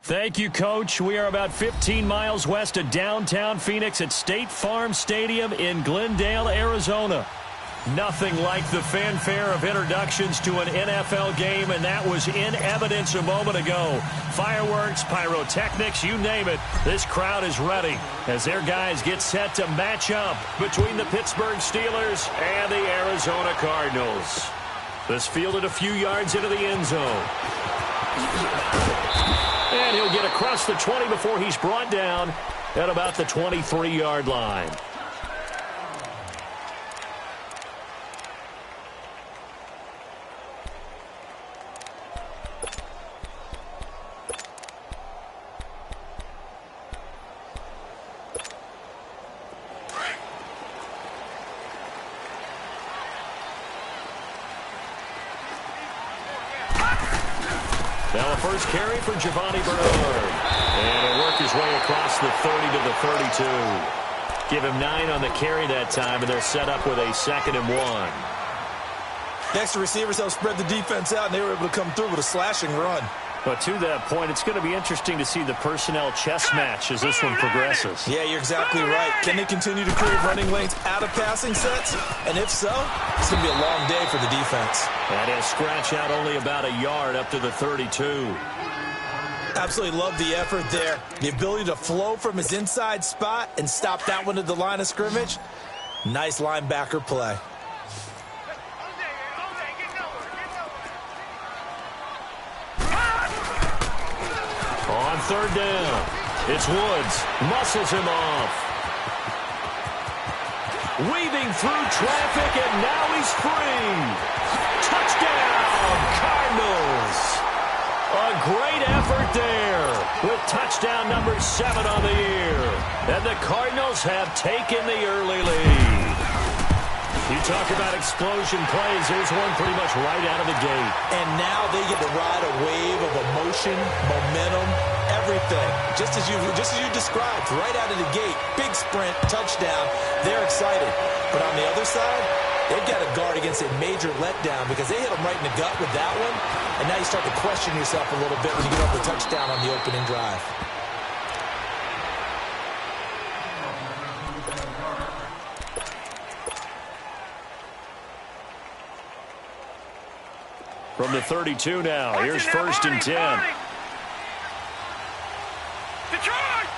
Thank you, Coach. We are about 15 miles west of downtown Phoenix at State Farm Stadium in Glendale, Arizona. Nothing like the fanfare of introductions to an NFL game, and that was in evidence a moment ago. Fireworks, pyrotechnics, you name it. This crowd is ready as their guys get set to match up between the Pittsburgh Steelers and the Arizona Cardinals. This fielded a few yards into the end zone. And he'll get across the 20 before he's brought down at about the 23-yard line. Now a first carry for Giovanni Bernard. And he'll work his way across the 30 to the 32. Give him 9 on the carry that time, and they're set up with a 2nd and 1. Next, the receivers help spread the defense out, and they were able to come through with a slashing run. But to that point, it's going to be interesting to see the personnel chess match as this one progresses. Yeah, you're exactly right. Can they continue to create running lanes out of passing sets? And if so, it's going to be a long day for the defense. And he'll scratch out only about a yard up to the 32. Absolutely love the effort there. The ability to flow from his inside spot and stop that one at the line of scrimmage. Nice linebacker play. On 3rd down, it's Woods. Muscles him off. Weaving through traffic, and now he's free. Touchdown, Cardinals. A great effort there with touchdown number 7 on the year. And the Cardinals have taken the early lead. You talk about explosion plays. There's one pretty much right out of the gate. And now they get to ride a wave of emotion, momentum, everything. Just as you described, right out of the gate. Big sprint, touchdown. They're excited. But on the other side, they've got to guard against a major letdown because they hit them right in the gut with that one. And now you start to question yourself a little bit when you get over the touchdown on the opening drive. From the 32 now, here's 1st and 10. Detroit!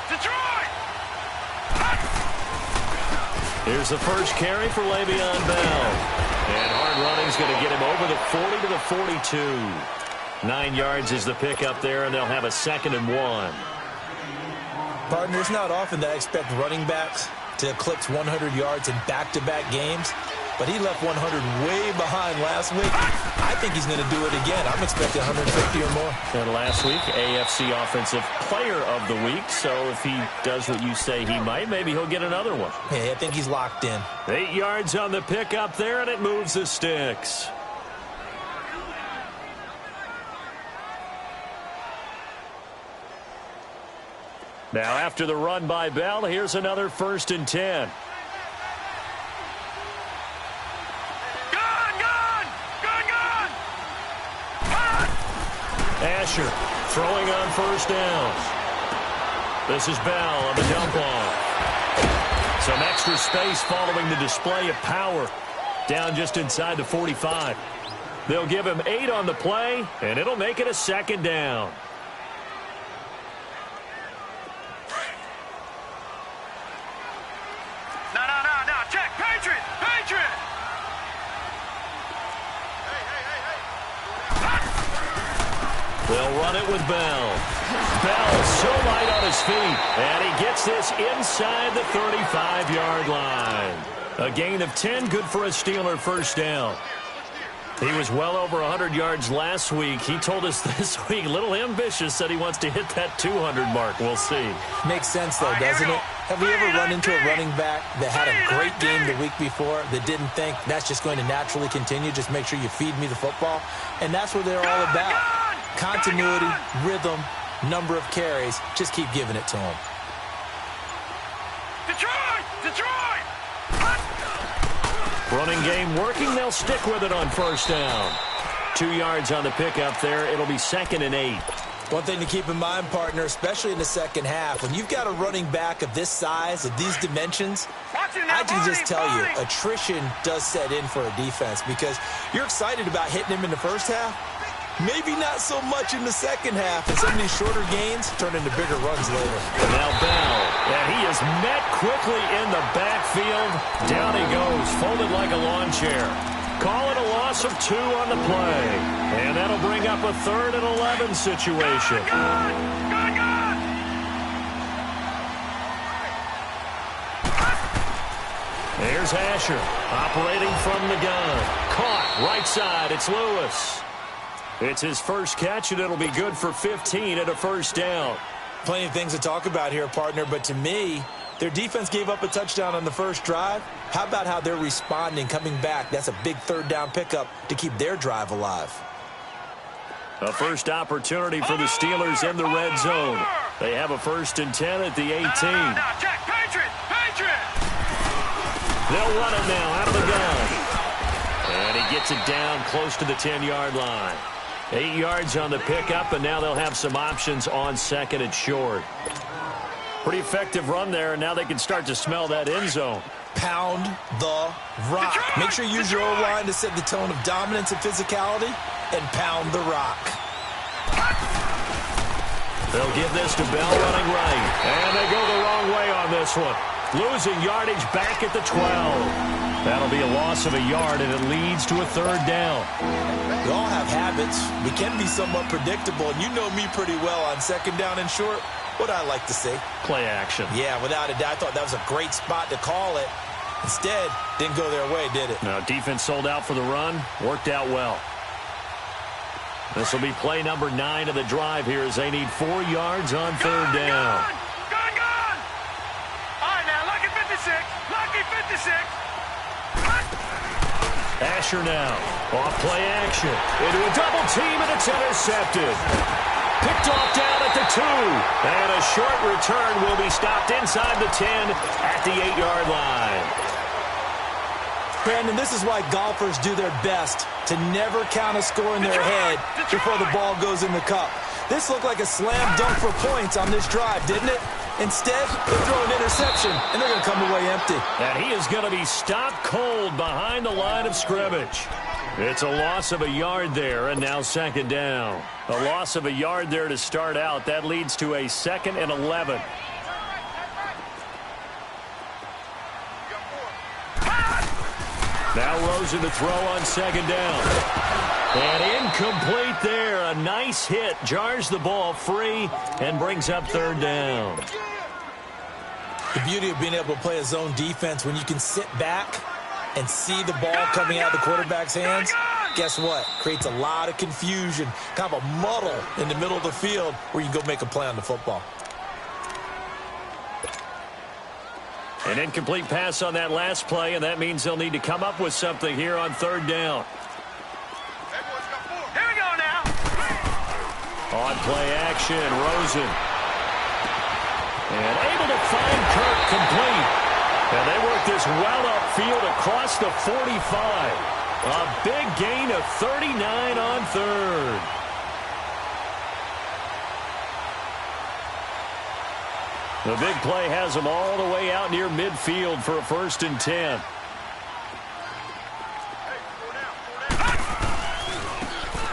Here's the first carry for Le'Veon Bell. And hard running's going to get him over the 40 to the 42. 9 yards is the pickup there, and they'll have a 2nd and 1. Partner, it's not often that I expect running backs to eclipse 100 yards in back-to-back games. But he left 100 way behind last week. I think he's going to do it again. I'm expecting 150 or more. And last week, AFC Offensive Player of the Week. So if he does what you say he might, maybe he'll get another one. Hey, I think he's locked in. 8 yards on the pickup there, and it moves the sticks. Now after the run by Bell, here's another 1st and 10. Asher throwing on 1st down. This is Bell on the dump off. Some extra space following the display of power. Down just inside the 45. They'll give him 8 on the play, and it'll make it a 2nd down. No. Check. Patriot. They'll run it with Bell. Bell so light on his feet, and he gets this inside the 35-yard line. A gain of 10, good for a Steeler 1st down. He was well over 100 yards last week. He told us this week, a little ambitious, said he wants to hit that 200 mark. We'll see. Makes sense, though, doesn't it? Have we ever run into a running back that had a great game the week before that didn't think that's just going to naturally continue? Just make sure you feed me the football. And that's what they're all about. Continuity, rhythm, number of carries. Just keep giving it to him. Detroit! Running game working. They'll stick with it on 1st down. 2 yards on the pickup there. It'll be 2nd and 8. One thing to keep in mind, partner, especially in the second half, when you've got a running back of this size, of these dimensions, I can just tell you, attrition does set in for a defense because you're excited about hitting him in the first half. Maybe not so much in the second half, and some of these shorter gains turn into bigger runs later. Now Bell, and he is met quickly in the backfield. Down he goes, folded like a lawn chair. Call it a loss of 2 on the play. And that'll bring up a 3rd and 11 situation. There's Asher, operating from the gun. Caught, right side, it's Lewis. It's his first catch, and it'll be good for 15 at a first down. Plenty of things to talk about here, partner, but to me, their defense gave up a touchdown on the first drive. How about how they're responding, coming back? That's a big 3rd down pickup to keep their drive alive. A first opportunity for the Steelers in the red zone. They have a 1st and 10 at the 18. Now, check. Patriot! They'll run it now out of the gun. And he gets it down close to the 10-yard line. 8 yards on the pickup, and now they'll have some options on 2nd and short. Pretty effective run there, and now they can start to smell that end zone. Pound the rock. Make sure you use your O-line to set the tone of dominance and physicality, and pound the rock. They'll give this to Bell running right. And they go the wrong way on this one. Losing yardage back at the 12. That'll be a loss of a yard, and it leads to a 3rd down. We all have habits. We can be somewhat predictable, and you know me pretty well on 2nd down and short. What I like to say? Play action. Yeah, without a doubt. I thought that was a great spot to call it. Instead, didn't go their way, did it? Now, defense sold out for the run. Worked out well. This will be play number 9 of the drive here as they need 4 yards on 3rd down. Gun! All right, now, lucky 56. Lucky 56. Asher now. Off play action. Into a double team, and it's intercepted. Picked off down at the 2. And a short return will be stopped inside the 10 at the 8-yard line. Brandon, this is why golfers do their best to never count a score in their head before the ball goes in the cup. This looked like a slam dunk for points on this drive, didn't it? Instead, they throw an interception, and they're going to come away empty. And he is going to be stopped cold behind the line of scrimmage. It's a loss of a yard there, and now 2nd down. A loss of a yard there to start out. That leads to a 2nd and 11. Now Rosen to throw on 2nd down. And incomplete there. A nice hit. Jars the ball free and brings up 3rd down. The beauty of being able to play a zone defense when you can sit back and see the ball coming out of the quarterback's hands, guess what? Creates a lot of confusion, kind of a muddle in the middle of the field where you can go make a play on the football. An incomplete pass on that last play, and that means they'll need to come up with something here on 3rd down. Here we go now. On play action, Rosen. And able to find Kirk complete. And they work this well upfield across the 45. A big gain of 39 on 3rd. The big play has them all the way out near midfield for a 1st and 10.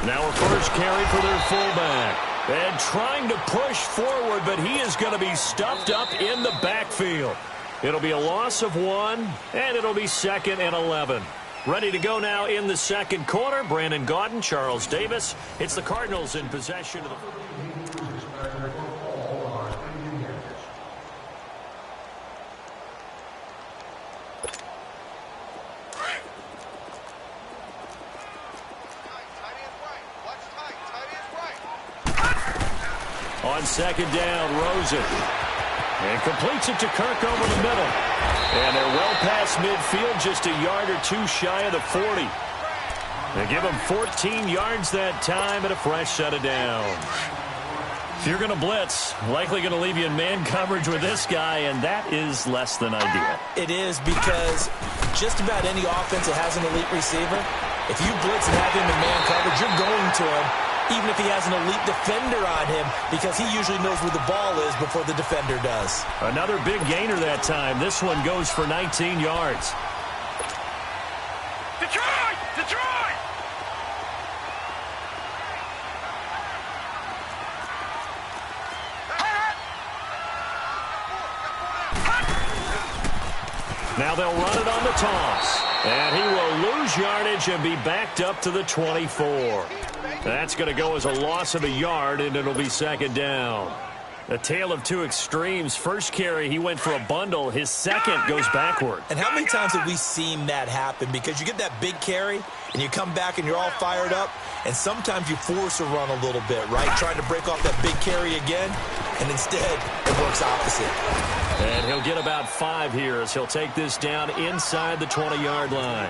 Now a first carry for their fullback. And trying to push forward, but he is going to be stuffed up in the backfield. It'll be a loss of 1, and it'll be 2nd and 11. Ready to go now in the 2nd quarter. Brandon Gaudin, Charles Davis. It's the Cardinals in possession of the... On 2nd down, Rosen. And completes it to Kirk over the middle. And they're well past midfield, just a yard or 2 shy of the 40. They give him 14 yards that time and a fresh set of downs. If you're going to blitz, likely going to leave you in man coverage with this guy, and that is less than ideal. It is, because just about any offense that has an elite receiver, if you blitz and have him in man coverage, you're going to him. even if he has an elite defender on him, because he usually knows where the ball is before the defender does. Another big gainer that time. This one goes for 19 yards. Detroit! Detroit! Now they'll run it on the toss. And he will lose yardage and be backed up to the 24. That's going to go as a loss of a yard, and it'll be second down. A tale of two extremes. First carry, he went for a bundle. His second goes backward. And how many times have we seen that happen? Because you get that big carry, and you come back and you're all fired up, and sometimes you force a run a little bit, right? Trying to break off that big carry again, and instead it works opposite. And he'll get about 5 here as he'll take this down inside the 20-yard line.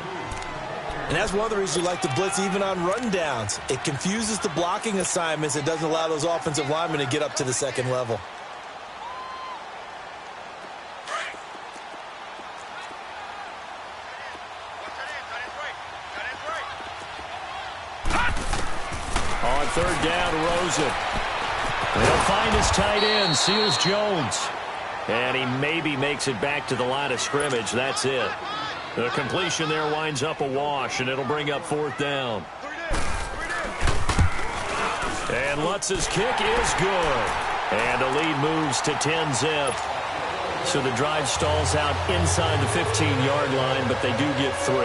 And that's one of the reasons you like to blitz even on rundowns. It confuses the blocking assignments. It doesn't allow those offensive linemen to get up to the second level. On third down, Rosen. They'll find his tight end, Seals Jones. And he maybe makes it back to the line of scrimmage. That's it. The completion there winds up a wash, and it'll bring up fourth down. And Lutz's kick is good. And the lead moves to 10-zip. So the drive stalls out inside the 15-yard line, but they do get 3.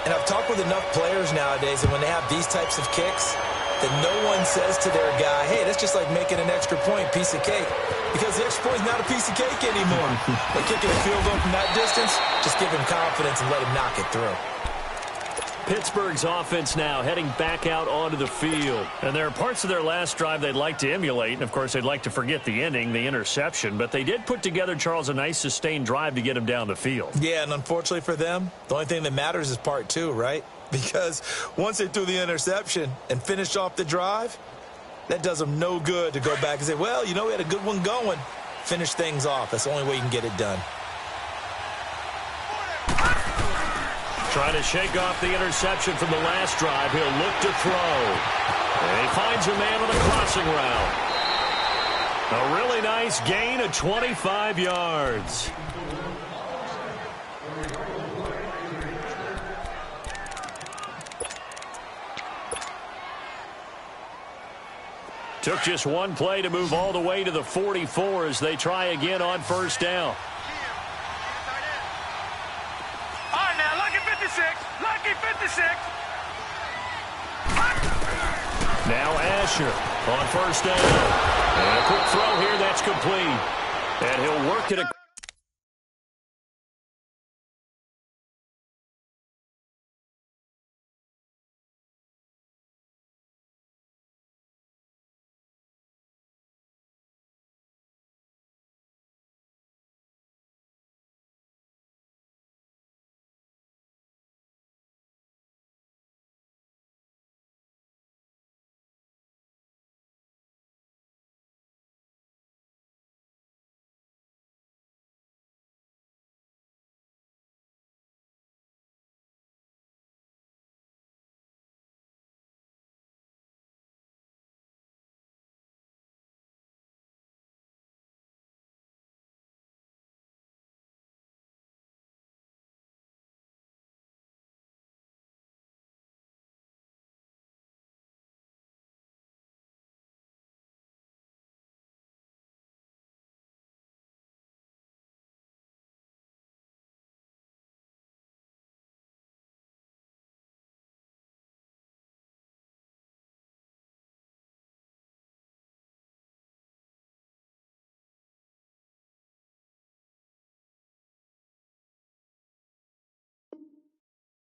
And I've talked with enough players nowadays, and when they have these types of kicks, that no one says to their guy, hey, that's just like making an extra point, piece of cake. Because the extra point is not a piece of cake anymore. But kicking a field goal from that distance, just give him confidence and let him knock it through. Pittsburgh's offense now heading back out onto the field. And there are parts of their last drive they'd like to emulate. And, of course, they'd like to forget the ending, the interception. But they did put together, Charles, a nice sustained drive to get him down the field. Yeah, and unfortunately for them, the only thing that matters is part 2, right? Because once they threw the interception and finished off the drive, that does them no good to go back and say, well, you know, we had a good one going. Finish things off. That's the only way you can get it done. Trying to shake off the interception from the last drive. He'll look to throw. And he finds a man on a crossing route. A really nice gain of 25 yards. Took just one play to move all the way to the 44 as they try again on first down. All right, now, lucky 56. Lucky 56. Now Asher on first down. And a quick throw here, that's complete. And he'll work it.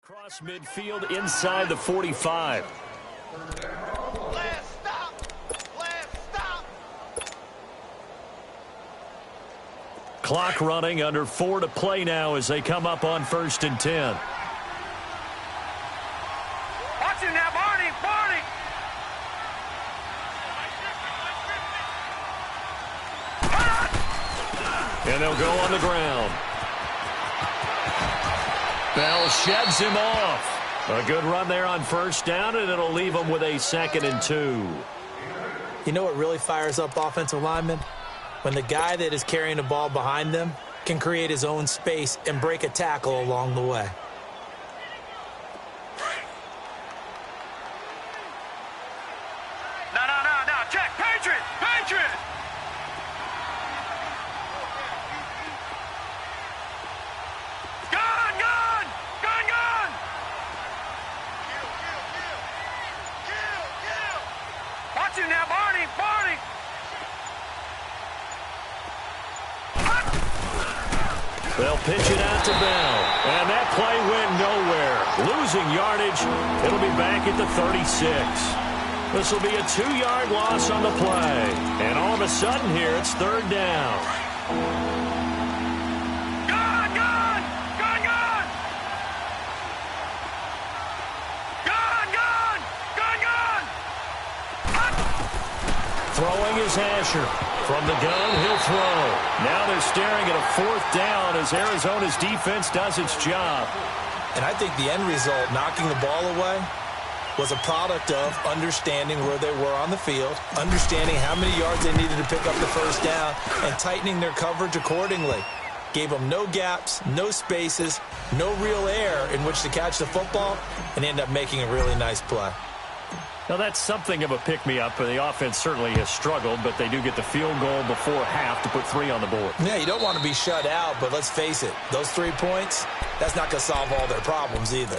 Cross midfield inside the 45. Last stop. Last stop. Clock running, under 4 to play now as they come up on 1st and 10. Watch it now, Barney. Barney. And they'll go on the ground. Bell sheds him off. A good run there on first down, and it'll leave them with a 2nd and 2. You know what really fires up offensive linemen? When the guy that is carrying the ball behind them can create his own space and break a tackle along the way. No, check, Patriot! Gun! Watch him now, Barney! They'll pitch it out to Bell, and that play went nowhere. Losing yardage, it'll be back at the 36. This will be a 2-yard loss on the play, and all of a sudden here, it's 3rd down. Gun! Throwing is Asher. From the gun, he'll throw. Now they're staring at a 4th down as Arizona's defense does its job. And I think the end result, knocking the ball away, was a product of understanding where they were on the field, understanding how many yards they needed to pick up the first down, and tightening their coverage accordingly. Gave them no gaps, no spaces, no real air in which to catch the football, and end up making a really nice play. Now, that's something of a pick-me-up. The offense certainly has struggled, but they do get the field goal before half to put 3 on the board. Yeah, you don't want to be shut out, but let's face it, those 3 points, that's not going to solve all their problems either.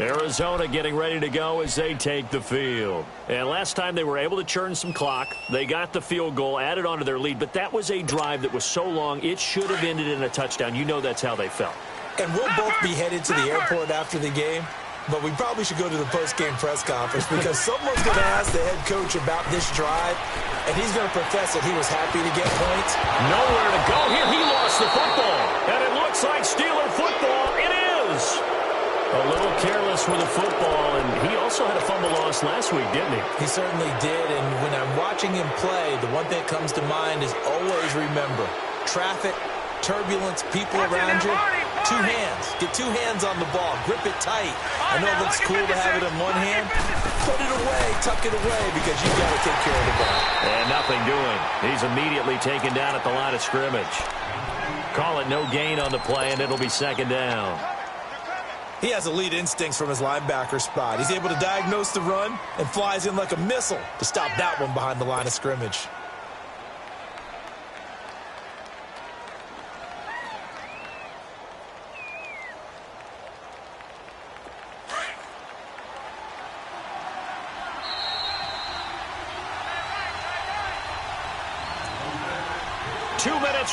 Arizona getting ready to go as they take the field. And last time they were able to churn some clock. They got the field goal, added onto their lead, but that was a drive that was so long, it should have ended in a touchdown. You know that's how they felt. And we'll both be headed to the airport after the game. But we probably should go to the post-game press conference because someone's going to ask the head coach about this drive, and he's going to profess that he was happy to get points. Nowhere to go here. He lost the football, and it looks like Steeler football. It is. A little careless with the football, and he also had a fumble loss last week, didn't he? He certainly did, and when I'm watching him play, the one thing that comes to mind is always remember, traffic, turbulence, people around you. 2 hands. Get 2 hands on the ball. Grip it tight. I know it looks cool to have it in one hand. Put it away. Tuck it away because you've got to take care of the ball. And nothing doing. He's immediately taken down at the line of scrimmage. Call it no gain on the play, and it'll be 2nd down. He has elite instincts from his linebacker spot. He's able to diagnose the run and flies in like a missile to stop that one behind the line of scrimmage.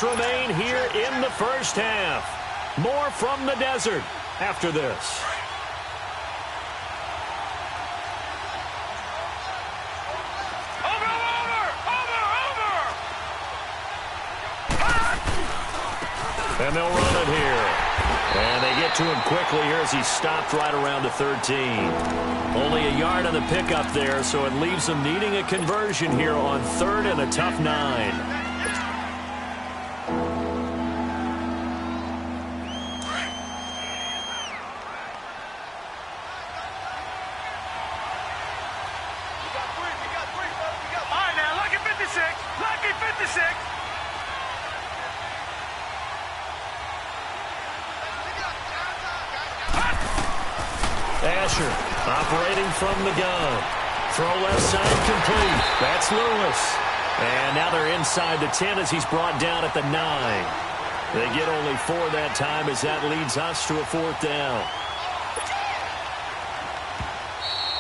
Remain here in the first half. More from the desert after this. And they'll run it here. And they get to him quickly here as he stopped right around the 13. Only a yard on the pickup there, so it leaves them needing a conversion here on 3rd and a tough 9. Asher operating from the gun. Throw left side complete. That's Lewis. And now they're inside the 10 as he's brought down at the 9. They get only 4 that time as that leads us to a 4th down.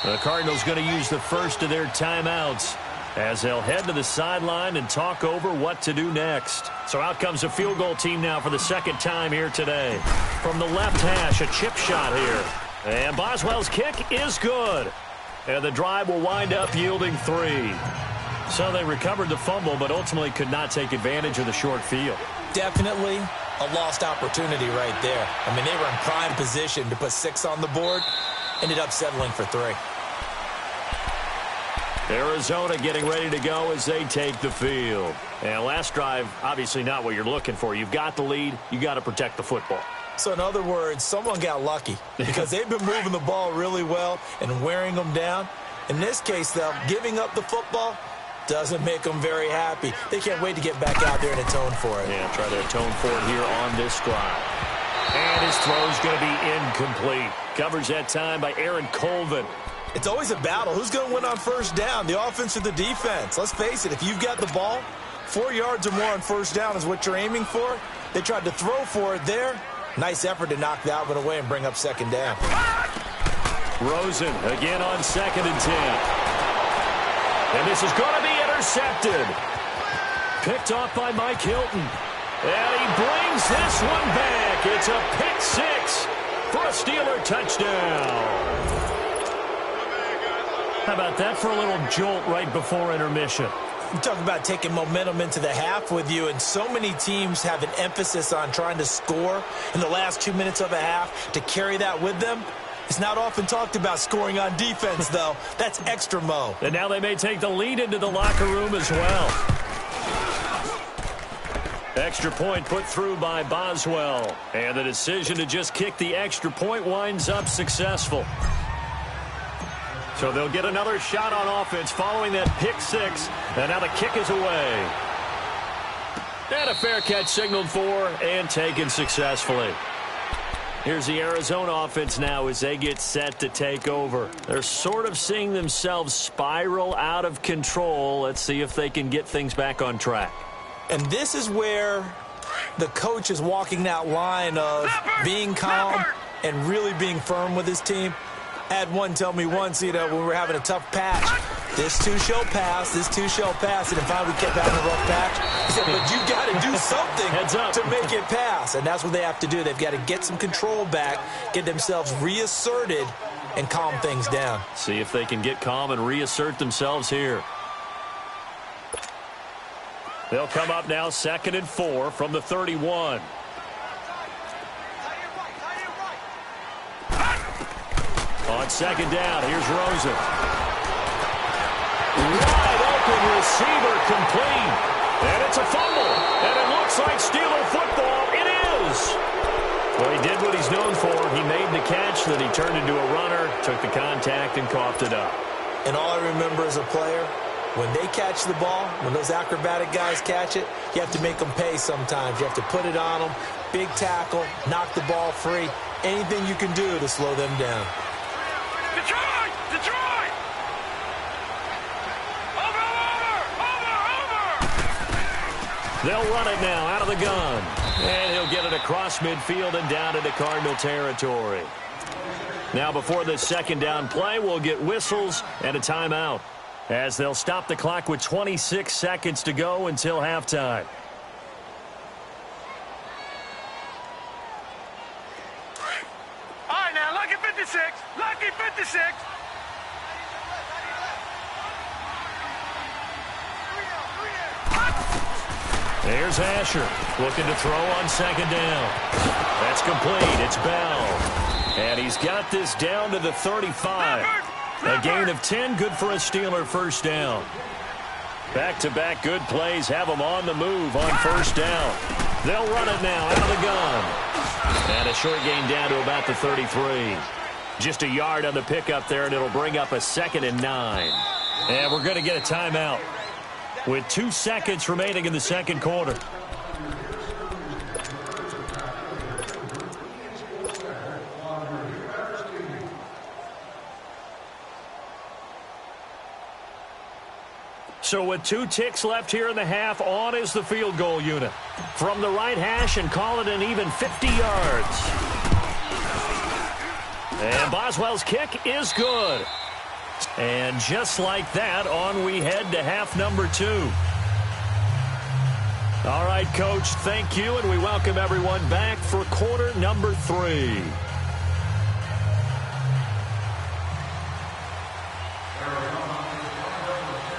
The Cardinals going to use the first of their timeouts as they'll head to the sideline and talk over what to do next. So out comes a field goal team now for the 2nd time here today. From the left hash, a chip shot here. And Boswell's kick is good. And the drive will wind up yielding 3. So they recovered the fumble, but ultimately could not take advantage of the short field. Definitely a lost opportunity right there. I mean, they were in prime position to put 6 on the board. Ended up settling for 3. Arizona getting ready to go as they take the field. And last drive, obviously not what you're looking for. You've got the lead. You've got to protect the football. So in other words, someone got lucky because they've been moving the ball really well and wearing them down. In this case, though, giving up the football doesn't make them very happy. They can't wait to get back out there and atone for it. Yeah, try to atone for it here on this drive. And his throw's going to be incomplete. Covers that time by Aaron Colvin. It's always a battle. Who's going to win on first down, the offense or the defense? Let's face it, if you've got the ball, 4 yards or more on first down is what you're aiming for. They tried to throw for it there. Nice effort to knock that one away and bring up second down. Rosen again on 2nd and 10. And this is going to be intercepted. Picked off by Mike Hilton. And he brings this one back. It's a pick six for a Steeler touchdown. How about that for a little jolt right before intermission? You talk about taking momentum into the half with you, and so many teams have an emphasis on trying to score in the last 2 minutes of a half to carry that with them. It's not often talked about scoring on defense, though. That's extra mo. And now they may take the lead into the locker room as well. Extra point put through by Boswell. And the decision to just kick the extra point winds up successful. So they'll get another shot on offense following that pick six. And now the kick is away. And a fair catch signaled for and taken successfully. Here's the Arizona offense now as they get set to take over. They're sort of seeing themselves spiral out of control. Let's see if they can get things back on track. And this is where the coach is walking that line of being calm and really being firm with his team. I had one tell me once, when we were having a tough patch, this too shall pass, this too shall pass, and finally we kept having a rough patch. He said, but you've got to do something to make it pass, and that's what they have to do. They've got to get some control back, get themselves reasserted, and calm things down. See if they can get calm and reassert themselves here. They'll come up now 2nd and 4 from the 31. On 2nd down, here's Rosen. Wide open receiver complete. And it's a fumble. And it looks like Steeler football. It is. Well, he did what he's known for. He made the catch, then he turned into a runner, took the contact, and coughed it up. And all I remember as a player, when they catch the ball, when those acrobatic guys catch it, you have to make them pay sometimes. You have to put it on them, big tackle, knock the ball free, anything you can do to slow them down. Detroit! Detroit! Over! They'll run it now out of the gun. And he'll get it across midfield and down into Cardinal territory. Now before this 2nd down play, we'll get whistles and a timeout, as they'll stop the clock with 26 seconds to go until halftime. All right, now, lucky 56. Lucky 56. There's Asher looking to throw on 2nd down. That's complete. It's Bell. And he's got this down to the 35. A gain of 10, good for a Steeler first down. Back-to-back good plays have them on the move on first down. They'll run it now out of the gun. And a short gain down to about the 33. Just a yard on the pickup there, and it'll bring up a 2nd and 9. And we're going to get a timeout with 2 seconds remaining in the second quarter. So with 2 ticks left here in the half, on is the field goal unit. From the right hash and call it an even 50 yards. And Boswell's kick is good. And just like that, on we head to half number 2. All right, Coach, thank you, and we welcome everyone back for quarter number 3.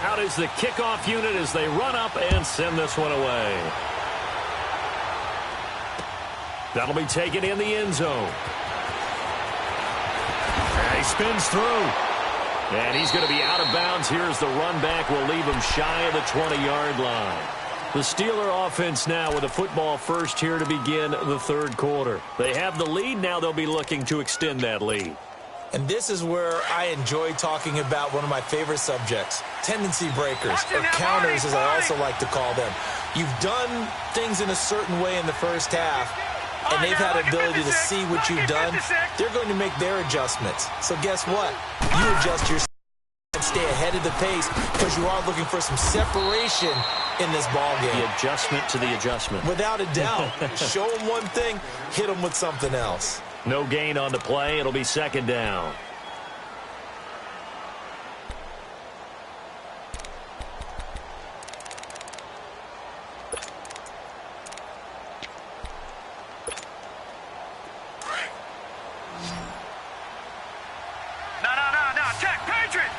Out is the kickoff unit as they run up and send this one away. That'll be taken in the end zone. And he spins through. And he's going to be out of bounds. Here's the run back. Will leave him shy of the 20-yard line. The Steeler offense now with a football first here to begin the third quarter. They have the lead. Now they'll be looking to extend that lead. And this is where I enjoy talking about one of my favorite subjects, tendency breakers, or counters as I also like to call them. You've done things in a certain way in the first half, and they've had an ability to see what you've done. They're going to make their adjustments. So guess what? You adjust your and stay ahead of the pace because you are looking for some separation in this ball game. The adjustment to the adjustment. Without a doubt. Show them one thing, hit them with something else. No gain on the play. It'll be second down. No. Check. Patriot.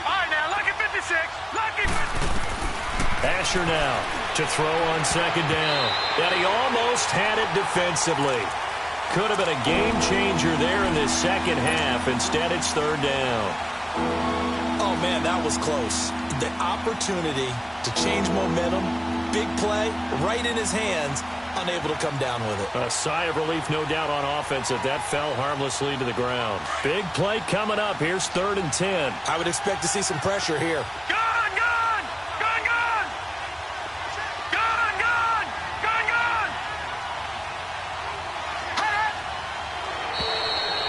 All right, now, lucky 56. Lucky 56. Asher now to throw on second down. And he almost had it defensively. Could have been a game changer there in this second half. Instead, it's third down. Oh, man, that was close. The opportunity to change momentum, big play, right in his hands, unable to come down with it. A sigh of relief, no doubt, on offense that fell harmlessly to the ground. Big play coming up. Here's 3rd and 10. I would expect to see some pressure here. Gone.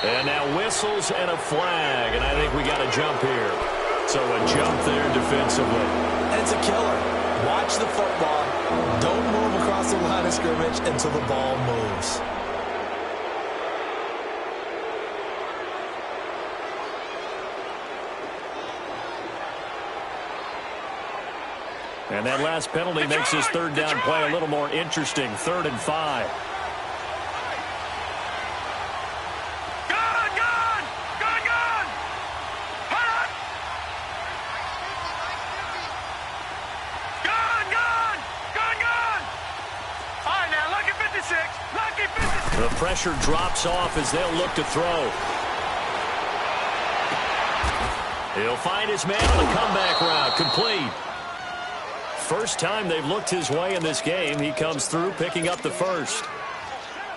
And now whistles and a flag, and I think we got a jump here. So a jump there defensively. And it's a killer. Watch the football. Don't move across the line of scrimmage until the ball moves. And that last penalty makes his third down play a little more interesting. 3rd and 5. The pressure drops off as they'll look to throw. He'll find his man on the comeback route. Complete. First time they've looked his way in this game. He comes through, picking up the first.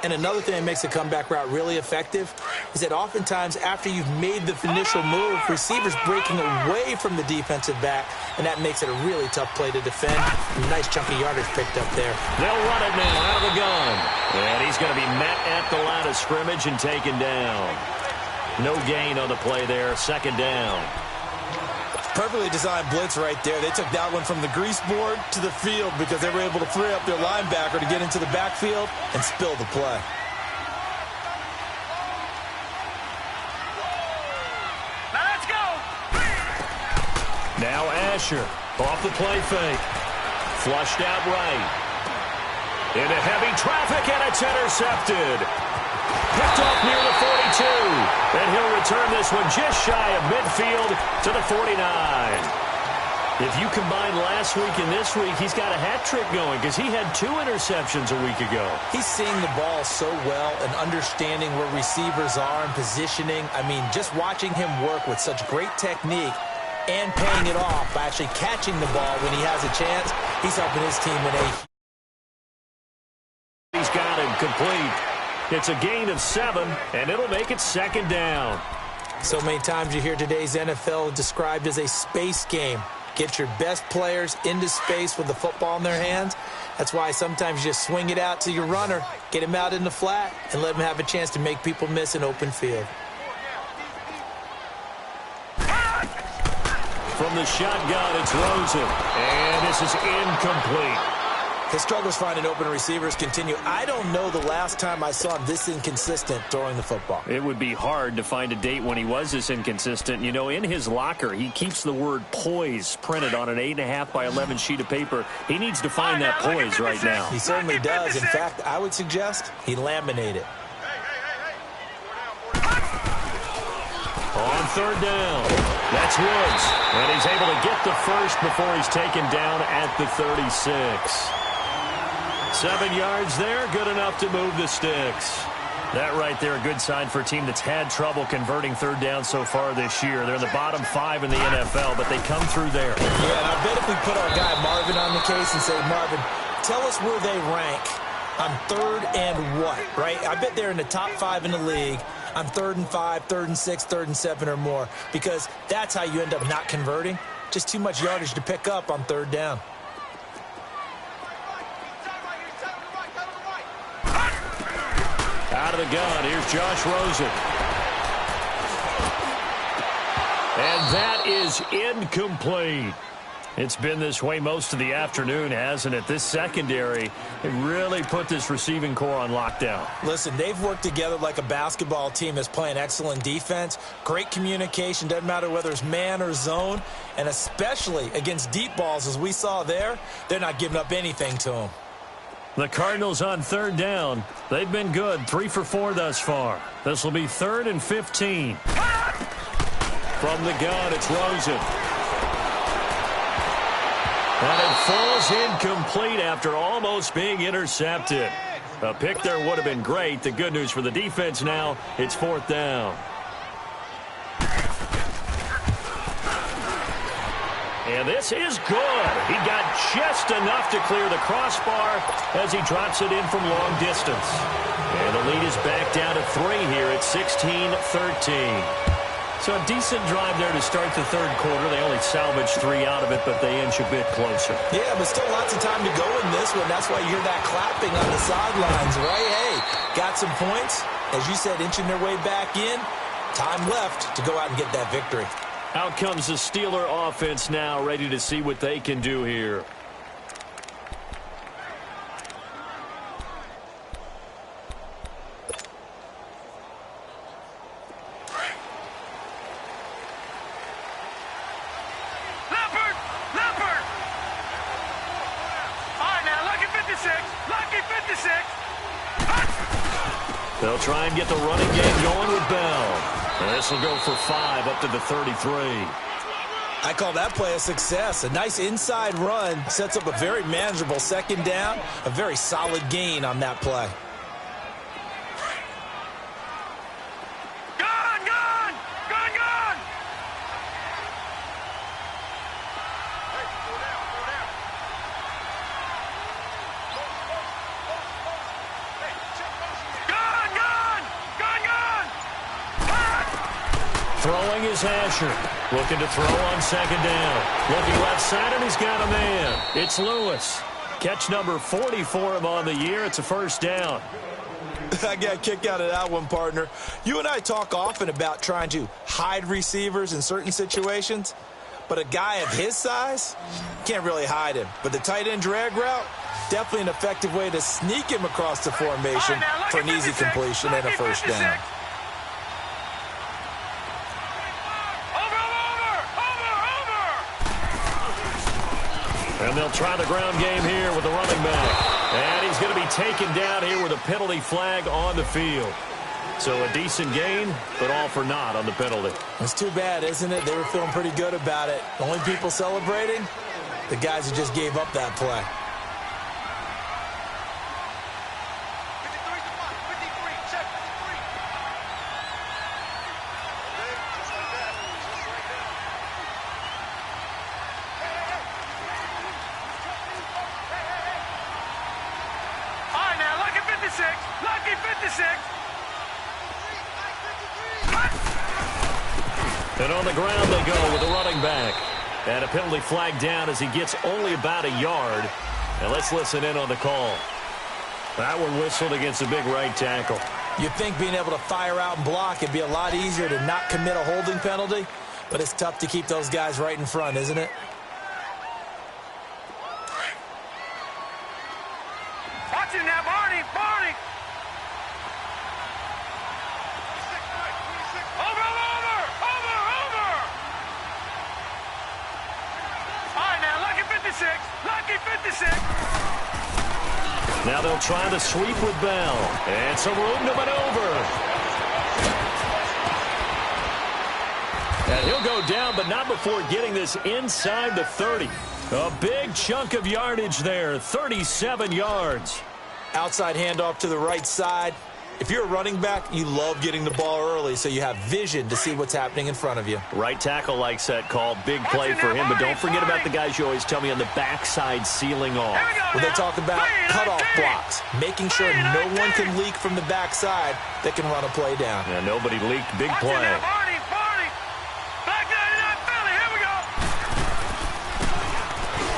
And another thing that makes a comeback route really effective is that oftentimes after you've made the initial move, receivers breaking away from the defensive back, and that makes it a really tough play to defend. Nice chunky yardage picked up there. They'll run it now out of the gun. And he's going to be met at the line of scrimmage and taken down. No gain on the play there. 2nd down. Perfectly designed blitz right there. They took that one from the grease board to the field because they were able to free up their linebacker to get into the backfield and spill the play. Let's go. Now Asher off the play fake. Flushed out right. Into heavy traffic, and it's intercepted. Picked off near the 42. And he'll return this one just shy of midfield to the 49. If you combine last week and this week, he's got a hat trick going because he had 2 interceptions a week ago. He's seeing the ball so well and understanding where receivers are and positioning. I mean, just watching him work with such great technique and paying it off by actually catching the ball when he has a chance, he's helping his team in a... He's got him complete. It's a gain of 7, and it'll make it 2nd down. So many times you hear today's NFL described as a space game. Get your best players into space with the football in their hands. That's why sometimes you just swing it out to your runner, get him out in the flat, and let him have a chance to make people miss an open field. From the shotgun, it's Rosen, and this is incomplete. His struggles finding open receivers continue. I don't know the last time I saw him this inconsistent throwing the football. It would be hard to find a date when he was this inconsistent. You know, in his locker, he keeps the word poise printed on an 8.5 by 11 sheet of paper. He needs to find that poise right now. He certainly does. In fact, I would suggest he laminate it. On 3rd down, that's Woods. And he's able to get the first before he's taken down at the 36. 7 yards there, good enough to move the sticks. That right there, a good sign for a team that's had trouble converting third down so far this year. They're in the bottom 5 in the NFL, but they come through there. Yeah, and I bet if we put our guy Marvin on the case and say, Marvin, tell us where they rank on third and what, right? I bet they're in the top 5 in the league on 3rd and 5, 3rd and 6, 3rd and 7 or more, because that's how you end up not converting. Just too much yardage to pick up on third down. Out of the gun, here's Josh Rosen. And that is incomplete. It's been this way most of the afternoon, hasn't it? This secondary, it really put this receiving core on lockdown. Listen, they've worked together like a basketball team that's playing excellent defense. Great communication, doesn't matter whether it's man or zone. And especially against deep balls, as we saw there, they're not giving up anything to them. The Cardinals on third down. They've been good, 3 for 4 thus far. This will be 3rd and 15. From the gun, it's Rosen. And it falls incomplete after almost being intercepted. A pick there would have been great. The good news for the defense now, it's 4th down. And this is good. He got just enough to clear the crossbar as he drops it in from long distance. And the lead is back down to 3 here at 16-13. So a decent drive there to start the third quarter. They only salvaged 3 out of it, but they inch a bit closer. Yeah, but still lots of time to go in this one. That's why you hear that clapping on the sidelines, right? Hey, got some points. As you said, inching their way back in. Time left to go out and get that victory. Out comes the Steeler offense now, ready to see what they can do here. They'll try and get the running game going with Bell. And this will go for 5 up to the 33. I call that play a success. A nice inside run sets up a very manageable second down. A very solid gain on that play. Throwing is Asher. Looking to throw on second down. Looking left side, and he's got a man. It's Lewis. Catch number 40 for him on the year. It's a first down. I got a kick out of that one, partner. You and I talk often about trying to hide receivers in certain situations, but a guy of his size can't really hide him. But the tight end drag route, definitely an effective way to sneak him across the formation for an easy completion and a first down. And they'll try the ground game here with the running back. And he's going to be taken down here with a penalty flag on the field. So a decent gain, but all for naught on the penalty. It's too bad, isn't it? They were feeling pretty good about it. The only people celebrating, the guys who just gave up that play. And on the ground they go with the running back. And a penalty flag down as he gets only about a yard. And let's listen in on the call. That one whistled against a big right tackle. You'd think being able to fire out and block it'd be a lot easier to not commit a holding penalty, but it's tough to keep those guys right in front, isn't it? Watch him now, Barney! Barney! Over! All right, now, lucky 56. Lucky 56. Now they'll try the sweep with Bell. And some room to maneuver. And he'll go down, but not before getting this inside the 30. A big chunk of yardage there, 37 yards. Outside handoff to the right side. If you're a running back, you love getting the ball early so you have vision to see what's happening in front of you. Right tackle likes that call. Big play for him, but don't forget about the guys you always tell me on the backside sealing off. When they talk about cutoff blocks, making sure no one can leak from the backside that can run a play down. Yeah, nobody leaked. Big play.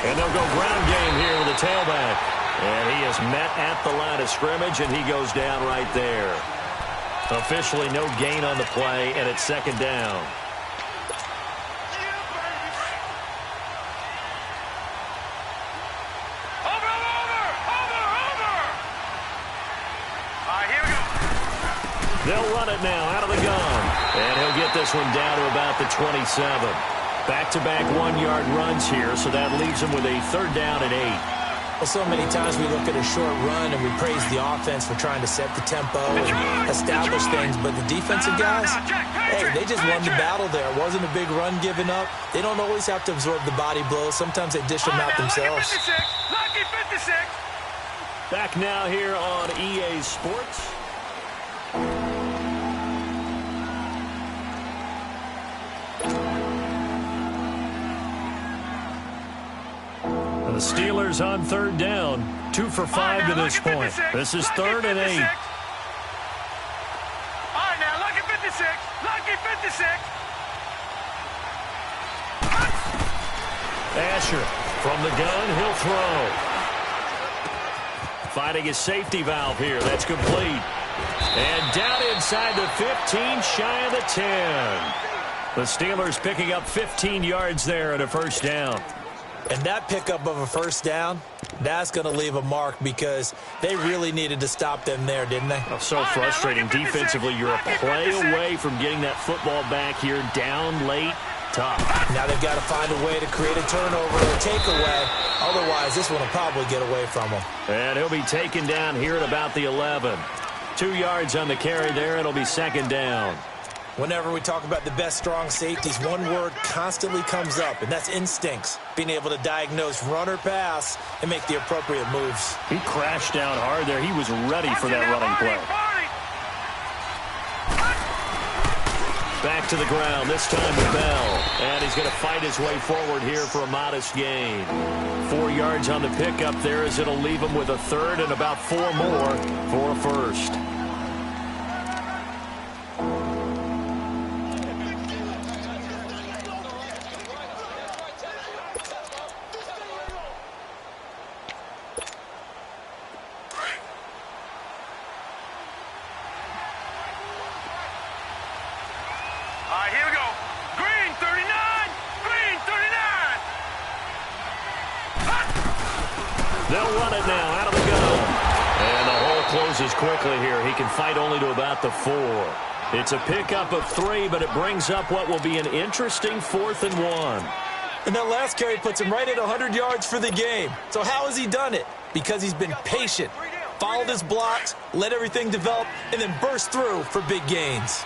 And they'll go ground game here with the tailback. And he is met at the line of scrimmage, and he goes down right there. Officially no gain on the play, and it's second down. They'll run it now out of the gun. And he'll get this one down to about the 27. Back-to-back one-yard runs here, so that leaves him with a third down and 8. Well, so many times we look at a short run and we praise the offense for trying to set the tempo and establish things, but the defensive guys, hey, they just won the battle there. It wasn't a big run given up. They don't always have to absorb the body blows. Sometimes they dish them out themselves. Lucky 56. Back now here on EA Sports. The Steelers on third down. 2 for 5 to this point. This is third and 8. All right, now, lucky 56. Lucky 56. Asher from the gun. He'll throw. Finding his safety valve here. That's complete. And down inside the 15, shy of the 10. The Steelers picking up 15 yards there at a first down. And that pickup of a first down, that's going to leave a mark because they really needed to stop them there, didn't they? Oh, so frustrating. Defensively, you're a play away from getting that football back here down late. Tough. Now they've got to find a way to create a turnover or a takeaway. Otherwise, this one will probably get away from them. And he'll be taken down here at about the 11. 2 yards on the carry there. It'll be second down. Whenever we talk about the best strong safeties, one word constantly comes up, and that's instincts. Being able to diagnose run or pass and make the appropriate moves. He crashed down hard there. He was ready for that running play. Back to the ground, this time to Bell. And he's going to fight his way forward here for a modest gain. 4 yards on the pickup there as it'll leave him with a third and about 4 more for a first. They'll run it now out of the gun. And the hole closes quickly here. He can fight only to about the 4. It's a pickup of 3, but it brings up what will be an interesting 4th and 1. And that last carry puts him right at 100 yards for the game. So how has he done it? Because he's been patient, followed his blocks, let everything develop, and then burst through for big gains.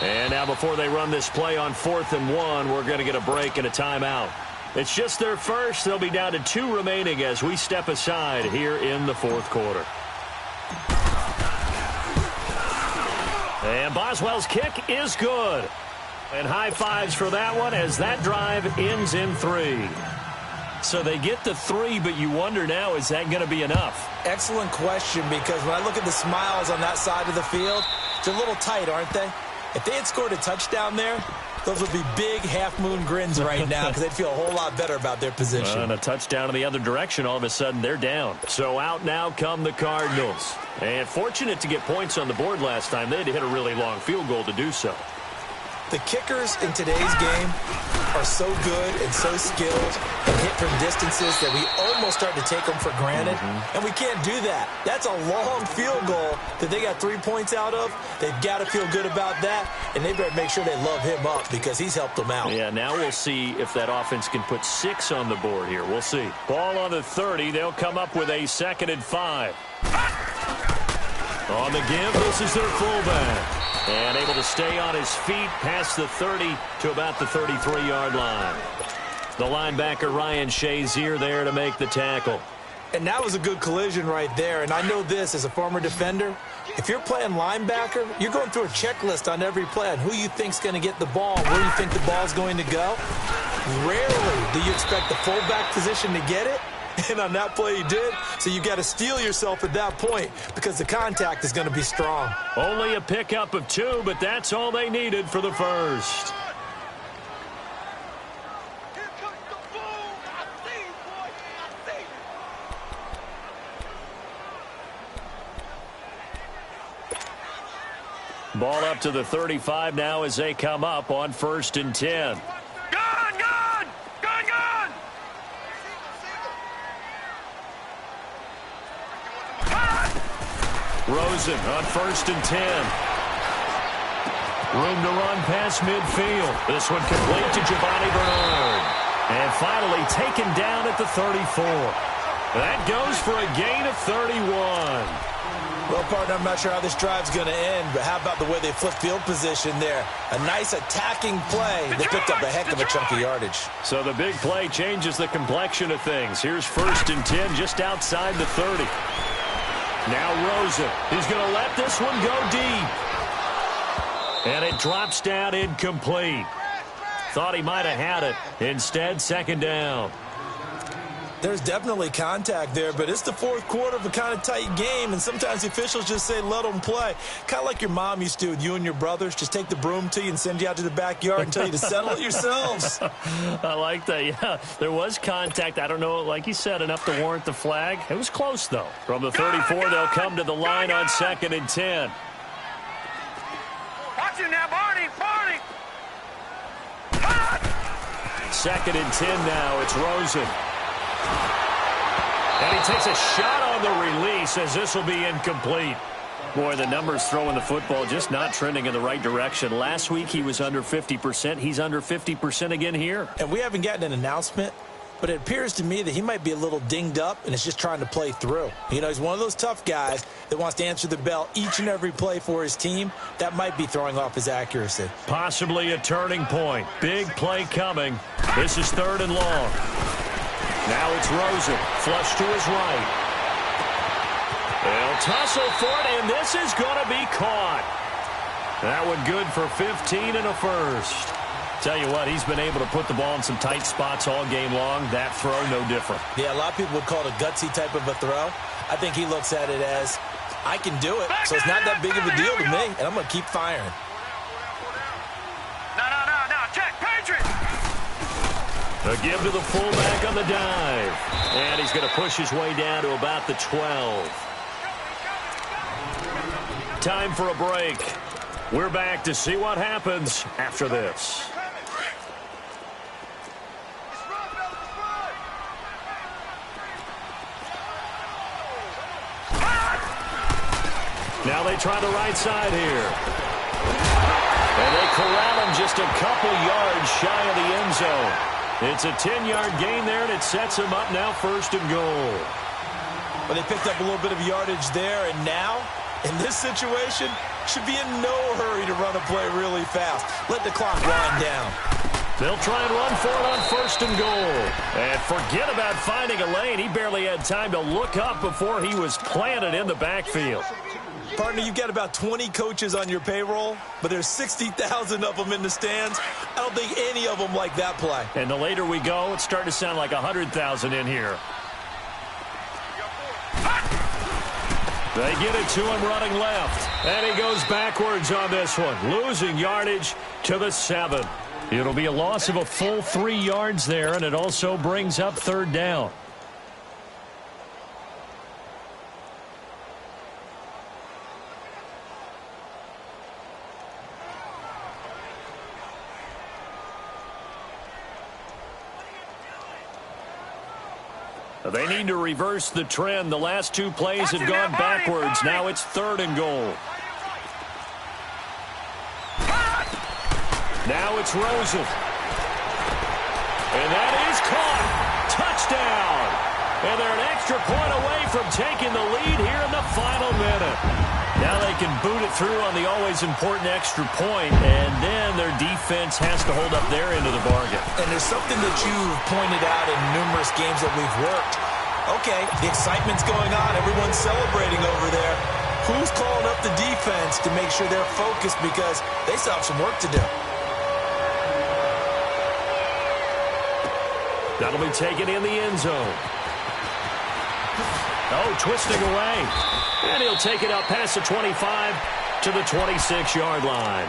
And now before they run this play on 4th and 1, we're going to get a break and a timeout. It's just their first. They'll be down to 2 remaining as we step aside here in the 4th quarter. And Boswell's kick is good. And high fives for that one as that drive ends in 3. So they get the 3, but you wonder now, is that going to be enough? Excellent question, because when I look at the smiles on that side of the field, they're a little tight, aren't they? If they had scored a touchdown there, those would be big half-moon grins right now because they'd feel a whole lot better about their position. And a touchdown in the other direction, all of a sudden they're down. So out now come the Cardinals. And fortunate to get points on the board last time. They had to hit a really long field goal to do so. The kickers in today's game are so good and so skilled and hit from distances that we almost start to take them for granted, and we can't do that. That's a long field goal that they got 3 points out of. They've got to feel good about that, and they better make sure they love him up because he's helped them out. Yeah, now we'll see if that offense can put 6 on the board here. We'll see. Ball on the 30. They'll come up with a 2nd and 5. On the give, this is their fullback. And able to stay on his feet past the 30 to about the 33-yard line. The linebacker, Ryan Shazier, there to make the tackle. And that was a good collision right there. And I know this as a former defender. If you're playing linebacker, you're going through a checklist on every play on who you think's going to get the ball, where you think the ball's going to go. Rarely do you expect the fullback position to get it. And on that play he did, so you got to steel yourself at that point because the contact is going to be strong. Only a pickup of 2, but that's all they needed for the first. Ball up to the 35 now as they come up on 1st and 10. Rosen on 1st and 10. Room to run past midfield. This one complete to Giovanni Bernard. And finally taken down at the 34. That goes for a gain of 31. Well, partner, I'm not sure how this drive's going to end, but how about the way they flip field position there? A nice attacking play that picked up a heck of a chunk of yardage. So the big play changes the complexion of things. Here's 1st and 10 just outside the 30. Now Rosen. He's going to let this one go deep. And it drops down incomplete. Thought he might have had it. Instead, 2nd down. There's definitely contact there, but it's the 4th quarter of a kind of tight game, and sometimes the officials just say let them play. Kind of like your mom used to with you and your brothers. Just take the broom to you and send you out to the backyard and tell you to settle it yourselves. I like that, yeah. There was contact. I don't know, like you said, enough to warrant the flag. It was close, though. From the 34, they'll come to the line on 2nd and 10. Watch it now, Barney. 2nd and 10 now. It's Rosen. And he takes a shot on the release as this will be incomplete. Boy, the numbers throwing the football just not trending in the right direction. Last week he was under 50%. He's under 50% again here. And we haven't gotten an announcement, but it appears to me that he might be a little dinged up and is just trying to play through. You know, he's one of those tough guys that wants to answer the bell each and every play for his team. That might be throwing off his accuracy. Possibly a turning point. Big play coming. This is 3rd and long. Now it's Rosen, flush to his right. They'll tussle for it, and this is going to be caught. That one good for 15 and a first. Tell you what, he's been able to put the ball in some tight spots all game long. That throw, no different. Yeah, a lot of people would call it a gutsy type of a throw. I think he looks at it as, I can do it, so it's not that big of a deal to me, and I'm going to keep firing. No, check, Patriot. A give to the fullback on the dive. And he's going to push his way down to about the 12. Time for a break. We're back to see what happens after this. Now they try the right side here. And they corral him just a couple yards shy of the end zone. It's a 10-yard gain there, and it sets him up now 1st and goal. Well, they picked up a little bit of yardage there, and now, in this situation, should be in no hurry to run a play really fast. Let the clock wind down. They'll try and run for it on 1st and goal. And forget about finding a lane. He barely had time to look up before he was planted in the backfield. Partner, you've got about 20 coaches on your payroll, but there's 60,000 of them in the stands. I don't think any of them like that play. And the later we go, it's starting to sound like 100,000 in here. They get it to him running left. And he goes backwards on this one, losing yardage to the 7. It'll be a loss of a full 3 yards there, and it also brings up 3rd down. They need to reverse the trend. The last two plays have gone backwards. Now it's 3rd and goal. Now it's Rosen. And that is caught. Touchdown. And they're an extra point away from taking the lead here in the final minute. Now they can boot it through on the always important extra point, and then their defense has to hold up their end of the bargain. And there's something that you've pointed out in numerous games that we've worked. Okay, the excitement's going on. Everyone's celebrating over there. Who's calling up the defense to make sure they're focused because they still have some work to do? That'll be taken in the end zone. Oh, twisting away. And he'll take it out past the 25 to the 26-yard line.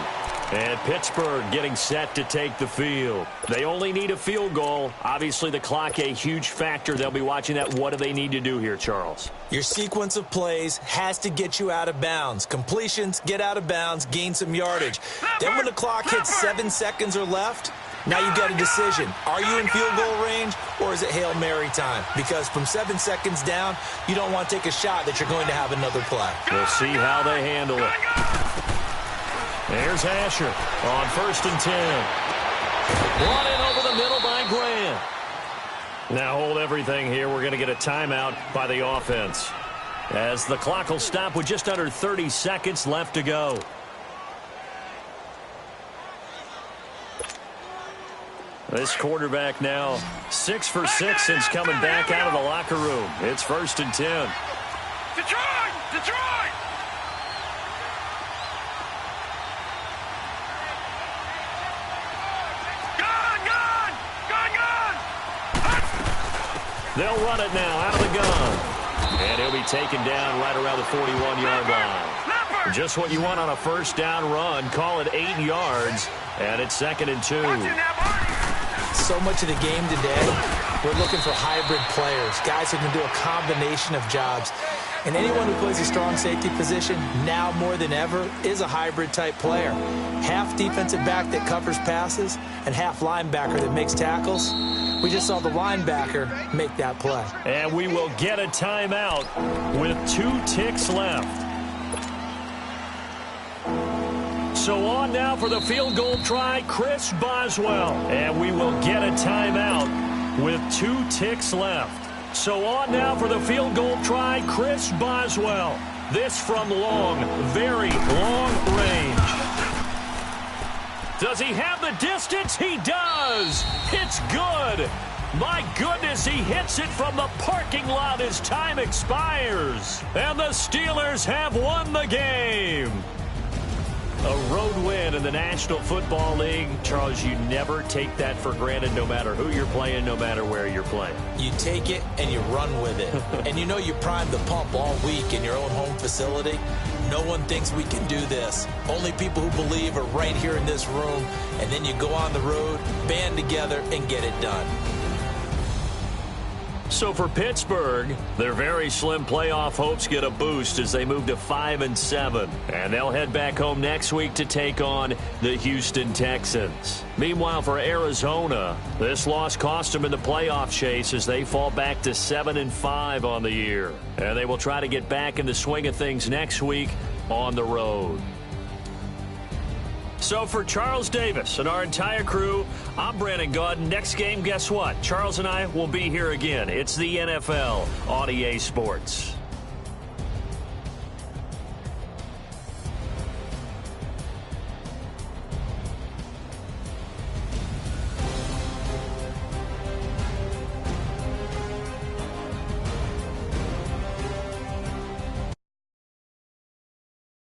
And Pittsburgh getting set to take the field. They only need a field goal. Obviously, the clock a huge factor. They'll be watching that. What do they need to do here, Charles? Your sequence of plays has to get you out of bounds. Completions, get out of bounds, gain some yardage. Then when the clock hits 7 seconds or left, now you've got a decision. Are you in field goal range, or is it Hail Mary time? Because from 7 seconds down, you don't want to take a shot that you're going to have another play. We'll see how they handle it. There's Asher on 1st and 10. Brought in over the middle by Grant. Now hold everything here. We're going to get a timeout by the offense, as the clock will stop with just under 30 seconds left to go. This quarterback now 6 for 6 since coming back out of the locker room. It's 1st and 10. Detroit! Detroit! Gun! They'll run it now out of the gun. And he'll be taken down right around the 41-yard line. Just what you want on a first down run. Call it 8 yards. And it's 2nd and 2. So much of the game today, we're looking for hybrid players, guys who can do a combination of jobs. And anyone who plays a strong safety position, now more than ever, is a hybrid-type player. Half defensive back that covers passes and half linebacker that makes tackles. We just saw the linebacker make that play. And we will get a timeout with 2 ticks left. So on now for the field goal try, Chris Boswell. And we will get a timeout with 2 ticks left. So on now for the field goal try, Chris Boswell. This from long, very long range. Does he have the distance? He does. It's good. My goodness, he hits it from the parking lot as time expires. And the Steelers have won the game. A road win in the National Football League. Charles, you never take that for granted, no matter who you're playing, no matter where you're playing. You take it and you run with it. And you know you primed the pump all week in your own home facility. No one thinks we can do this. Only people who believe are right here in this room. And then you go on the road, band together, and get it done. So for Pittsburgh, their very slim playoff hopes get a boost as they move to 5-7. And they'll head back home next week to take on the Houston Texans. Meanwhile, for Arizona, this loss cost them in the playoff chase as they fall back to 7-5 on the year. And they will try to get back in the swing of things next week on the road. So for Charles Davis and our entire crew, I'm Brandon Gaudin. Next game, guess what? Charles and I will be here again. It's the NFL on EA Sports.